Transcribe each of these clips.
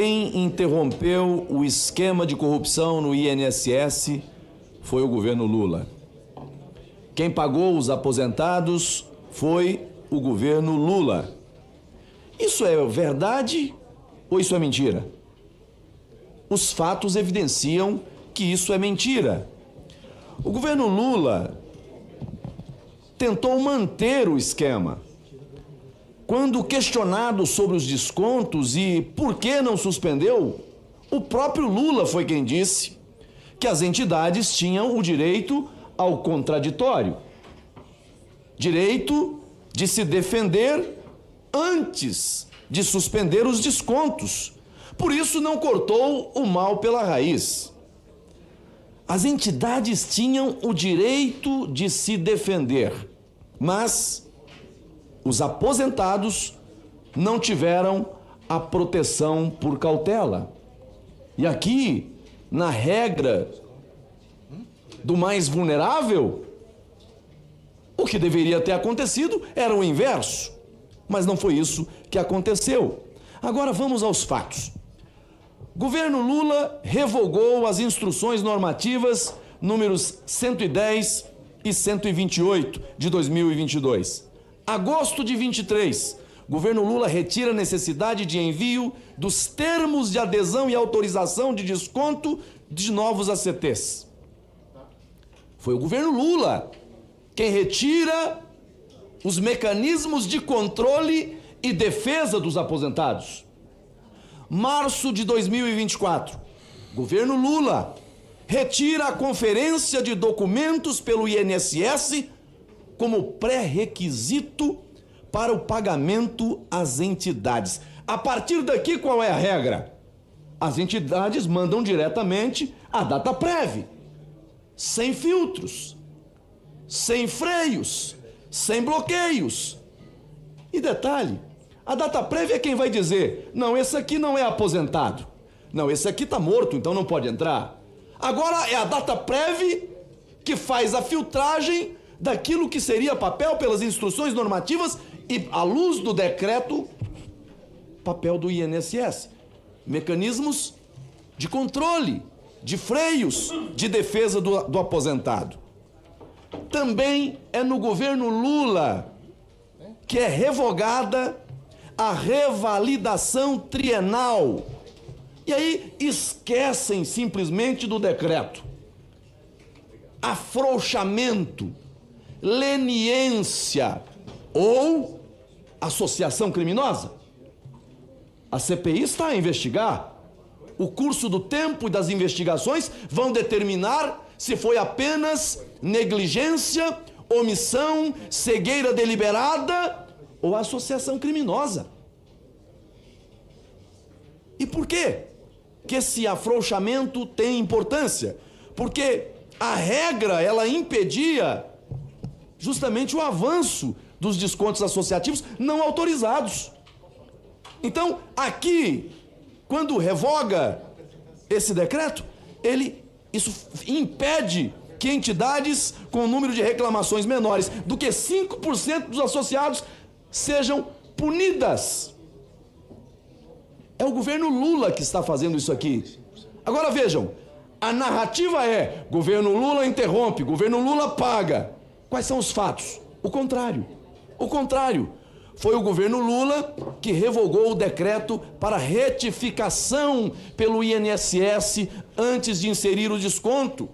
Quem interrompeu o esquema de corrupção no INSS foi o governo Lula. Quem pagou os aposentados foi o governo Lula. Isso é verdade ou isso é mentira? Os fatos evidenciam que isso é mentira. O governo Lula tentou manter o esquema. Quando questionado sobre os descontos e por que não suspendeu, o próprio Lula foi quem disse que as entidades tinham o direito ao contraditório, direito de se defender antes de suspender os descontos. Por isso não cortou o mal pela raiz. As entidades tinham o direito de se defender, mas os aposentados não tiveram a proteção por cautela. E aqui, na regra do mais vulnerável, o que deveria ter acontecido era o inverso, mas não foi isso que aconteceu. Agora vamos aos fatos. Governo Lula revogou as instruções normativas números 110 e 128 de 2022. Agosto de 23, governo Lula retira a necessidade de envio dos termos de adesão e autorização de desconto de novos ACTs. Foi o governo Lula quem retira os mecanismos de controle e defesa dos aposentados. Março de 2024, governo Lula retira a conferência de documentos pelo INSS como pré-requisito para o pagamento às entidades. A partir daqui, qual é a regra? As entidades mandam diretamente a data prévia, sem filtros, sem freios, sem bloqueios. E detalhe, a data prévia é quem vai dizer, não, esse aqui não é aposentado, não, esse aqui está morto, então não pode entrar. Agora é a data prévia que faz a filtragem daquilo que seria papel pelas instruções normativas e, à luz do decreto, papel do INSS. Mecanismos de controle, de freios, de defesa do aposentado. Também é no governo Lula que é revogada a revalidação trienal. E aí esquecem simplesmente do decreto. Afrouxamento, leniência ou associação criminosa. A CPI está a investigar. O curso do tempo e das investigações vão determinar se foi apenas negligência, omissão, cegueira deliberada ou associação criminosa. E por quê que esse afrouxamento tem importância? Porque a regra, ela impedia justamente o avanço dos descontos associativos não autorizados. Então, aqui, quando revoga esse decreto, isso impede que entidades com número de reclamações menores do que 5% dos associados sejam punidas. É o governo Lula que está fazendo isso aqui. Agora vejam, a narrativa é, governo Lula interrompe, governo Lula paga. Quais são os fatos? O contrário. O contrário. Foi o governo Lula que revogou o decreto para retificação pelo INSS antes de inserir o desconto.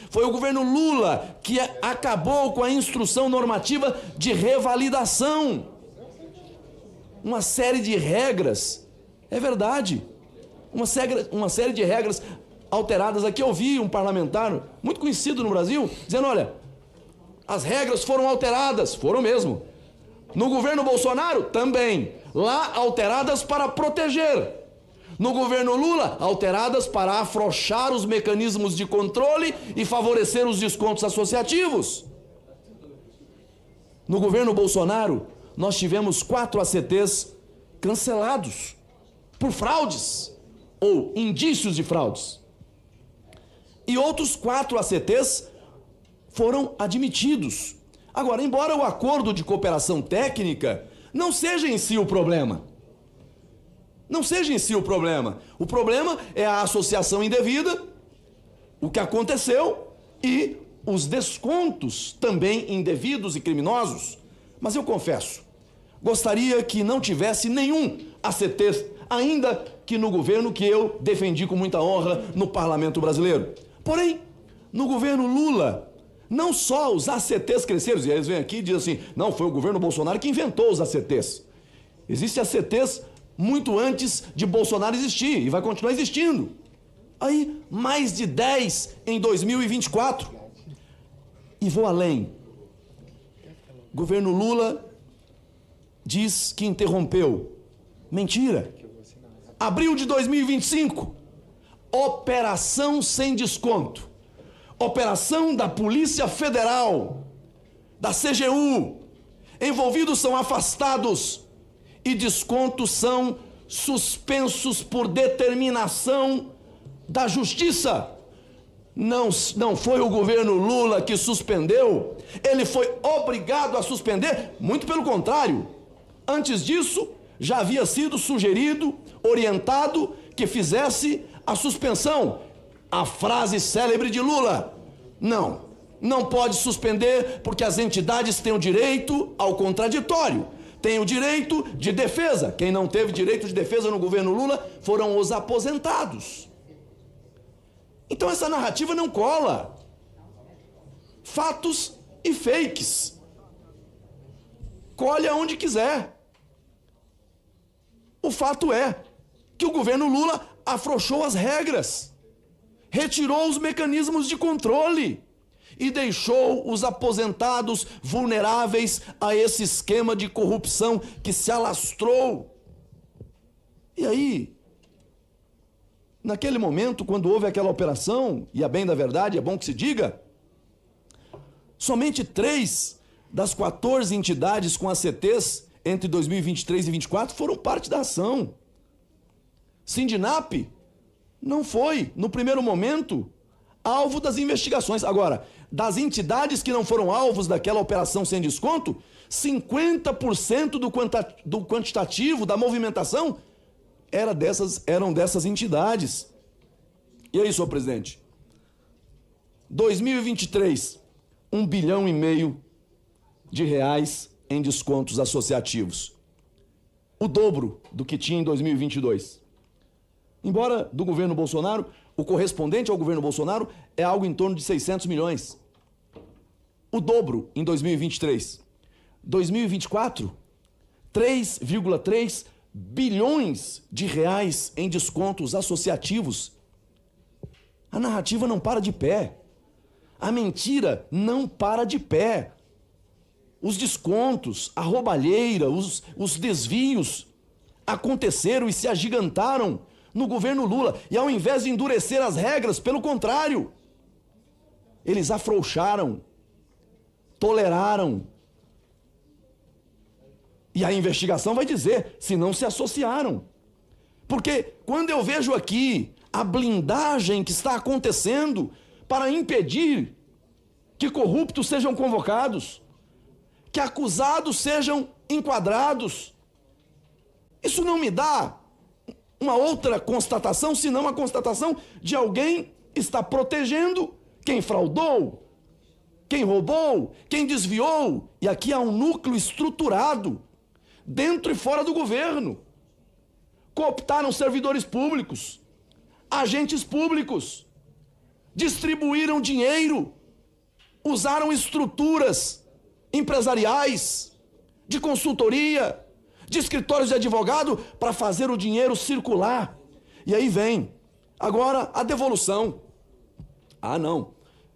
Foi o governo Lula que acabou com a instrução normativa de revalidação. Uma série de regras, é verdade, uma série de regras alteradas. Aqui eu vi um parlamentar muito conhecido no Brasil dizendo, olha, as regras foram alteradas, foram mesmo. No governo Bolsonaro, também. Lá, alteradas para proteger. No governo Lula, alteradas para afrouxar os mecanismos de controle e favorecer os descontos associativos. No governo Bolsonaro, nós tivemos 4 ACTs cancelados por fraudes ou indícios de fraudes. E outros 4 ACTs foram admitidos. Agora, embora o acordo de cooperação técnica não seja em si o problema, não seja em si o problema. O problema é a associação indevida, o que aconteceu, e os descontos também indevidos e criminosos. Mas eu confesso, gostaria que não tivesse nenhum ACT, ainda que no governo que eu defendi com muita honra no Parlamento brasileiro. Porém, no governo Lula, não só os ACTs cresceram, e eles vêm aqui e dizem assim, não, foi o governo Bolsonaro que inventou os ACTs. Existem ACTs muito antes de Bolsonaro existir, e vai continuar existindo. Aí, mais de 10 em 2024. E vou além. O governo Lula diz que interrompeu. Mentira. Abril de 2025. Operação sem desconto. Operação da Polícia Federal, da CGU. Envolvidos são afastados e descontos são suspensos por determinação da Justiça. Não foi o governo Lula que suspendeu, ele foi obrigado a suspender, muito pelo contrário. Antes disso, já havia sido sugerido, orientado, que fizesse a suspensão. A frase célebre de Lula: não pode suspender porque as entidades têm o direito ao contraditório, têm o direito de defesa. Quem não teve direito de defesa no governo Lula foram os aposentados. Então essa narrativa não cola. Fatos e fakes. Colhe aonde quiser. O fato é que o governo Lula afrouxou as regras, retirou os mecanismos de controle e deixou os aposentados vulneráveis a esse esquema de corrupção que se alastrou. E aí, naquele momento, quando houve aquela operação, e a bem da verdade, é bom que se diga, somente 3 das 14 entidades com ACTs entre 2023 e 2024 foram parte da ação. Sindinap não foi, no primeiro momento, alvo das investigações. Agora, das entidades que não foram alvos daquela operação sem desconto, 50% do quantitativo da movimentação eram dessas entidades. E aí, senhor presidente? 2023, 1,5 bilhão de reais em descontos associativos. O dobro do que tinha em 2022. Embora do governo Bolsonaro, o correspondente ao governo Bolsonaro é algo em torno de 600 milhões. O dobro em 2023. 2024, 3,3 bilhões de reais em descontos associativos. A narrativa não para de pé. A mentira não para de pé. Os descontos, a roubalheira, os desvios aconteceram e se agigantaram no governo Lula. E ao invés de endurecer as regras, pelo contrário, eles afrouxaram, toleraram. E a investigação vai dizer se não se associaram. Porque quando eu vejo aqui a blindagem que está acontecendo para impedir que corruptos sejam convocados, que acusados sejam enquadrados, isso não me dá uma outra constatação, senão a constatação de alguém está protegendo quem fraudou, quem roubou, quem desviou. E aqui há um núcleo estruturado, dentro e fora do governo. Cooptaram servidores públicos, agentes públicos, distribuíram dinheiro, usaram estruturas empresariais, de consultoria, de escritórios de advogado para fazer o dinheiro circular. E aí vem agora a devolução. Ah, não.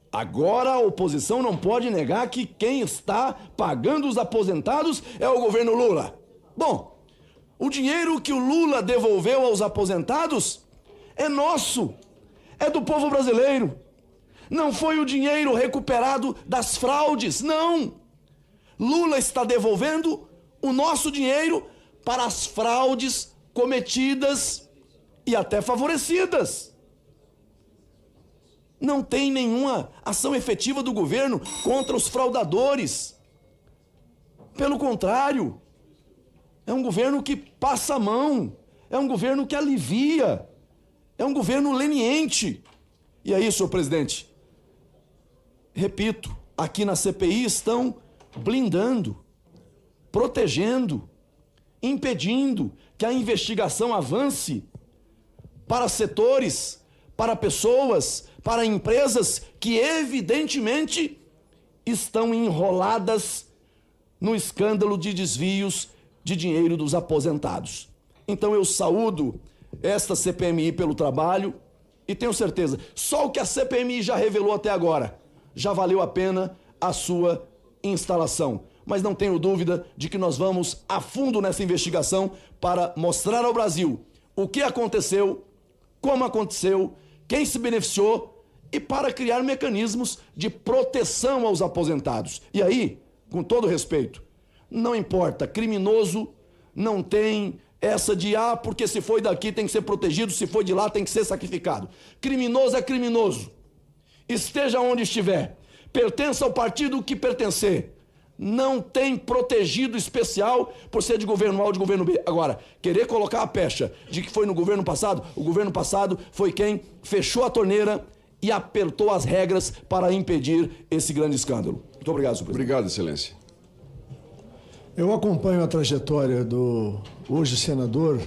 Agora a oposição não pode negar que quem está pagando os aposentados é o governo Lula. Bom, o dinheiro que o Lula devolveu aos aposentados é nosso, é do povo brasileiro. Não foi o dinheiro recuperado das fraudes, não. Lula está devolvendo o nosso dinheiro para as fraudes cometidas e até favorecidas. Não tem nenhuma ação efetiva do governo contra os fraudadores. Pelo contrário, é um governo que passa a mão, é um governo que alivia, é um governo leniente. E aí, senhor presidente, repito, aqui na CPI estão blindando, protegendo, impedindo que a investigação avance para setores, para pessoas, para empresas que evidentemente estão enroladas no escândalo de desvios de dinheiro dos aposentados. Então eu saúdo esta CPMI pelo trabalho e tenho certeza, só o que a CPMI já revelou até agora já valeu a pena a sua instalação. Mas não tenho dúvida de que nós vamos a fundo nessa investigação para mostrar ao Brasil o que aconteceu, como aconteceu, quem se beneficiou e para criar mecanismos de proteção aos aposentados. E aí, com todo respeito, não importa, criminoso não tem essa de, porque se foi daqui tem que ser protegido, se foi de lá tem que ser sacrificado. Criminoso é criminoso. Esteja onde estiver, pertença ao partido que pertencer. Não tem protegido especial por ser de governo A ou de governo B. Agora, querer colocar a pecha de que foi no governo passado, o governo passado foi quem fechou a torneira e apertou as regras para impedir esse grande escândalo. Muito obrigado, senhor presidente. Obrigado, excelência. Eu acompanho a trajetória do hoje senador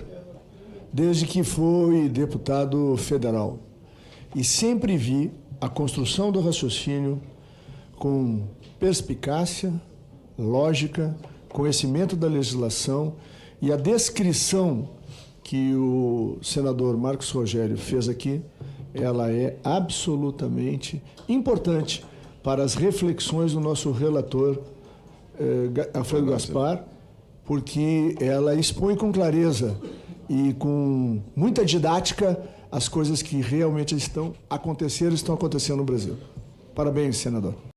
desde que foi deputado federal e sempre vi a construção do raciocínio com perspicácia, lógica, conhecimento da legislação e a descrição que o senador Marcos Rogério fez aqui, ela é absolutamente importante para as reflexões do nosso relator Alfredo Gaspar, porque ela expõe com clareza e com muita didática as coisas que realmente estão acontecendo no Brasil. Parabéns, senador.